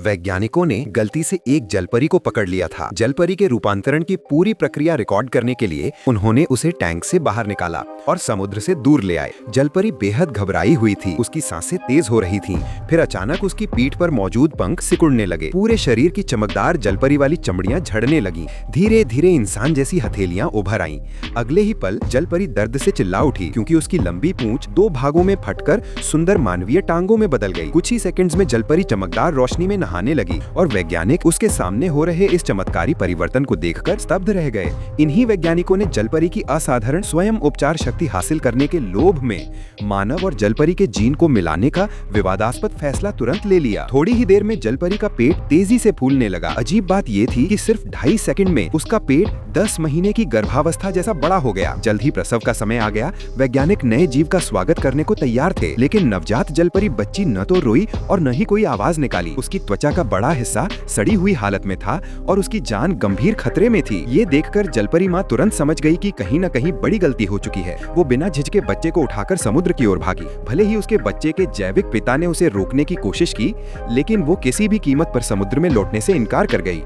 वैज्ञानिकों ने गलती से एक जलपरी को पकड़ लिया था। जलपरी के रूपांतरण की पूरी प्रक्रिया रिकॉर्ड करने के लिए उन्होंने उसे टैंक से बाहर निकाला और समुद्र से दूर ले आए। जलपरी बेहद घबराई हुई थी, उसकी सांसें तेज हो रही थीं। फिर अचानक उसकी पीठ पर मौजूद पंख सिकुड़ने लगे। पूरे शरीर की चमकदार जलपरी वाली चमड़ियां झड़ने लगीं। धीरे धीरे इंसान जैसी हथेलियां उभर आईं। अगले ही पल जलपरी दर्द से चिल्ला उठी, क्योंकि उसकी लंबी पूंछ दो भागों में फटकर सुंदर मानवीय टांगों में बदल गई। कुछ ही सेकंड्स में जलपरी चमकदार रोशनी में नहाने लगी और वैज्ञानिक उसके सामने हो रहे इस चमत्कारी परिवर्तन को देखकर स्तब्ध रह गए। इन्हीं वैज्ञानिकों ने जलपरी की असाधारण स्वयं उपचार शक्ति हासिल करने के लोभ में मानव और जलपरी के जीन को मिलाने का विवादास्पद फैसला तुरंत ले लिया। थोड़ी ही देर में जलपरी का पेट तेजी से फूलने लगा। अजीब बात ये थी कि सिर्फ 2.5 सेकंड में उसका पेट 10 महीने की गर्भावस्था जैसा बड़ा हो गया। जल्द ही प्रसव का समय आ गया। वैज्ञानिक नए जीव का स्वागत करने को तैयार थे, लेकिन नवजात जलपरी बच्ची न तो रोई और न ही कोई आवाज निकाली। उसकी त्वचा का बड़ा हिस्सा सड़ी हुई हालत में था और उसकी जान गंभीर खतरे में थी। ये देखकर जलपरी माँ तुरंत समझ गई कि कहीं न कहीं बड़ी गलती हो चुकी है। वो बिना झिझके बच्चे को उठाकर समुद्र की ओर भागी। भले ही उसके बच्चे के जैविक पिता ने उसे रोकने की कोशिश की, लेकिन वो किसी भी कीमत पर समुद्र में लौटने से इनकार कर गई।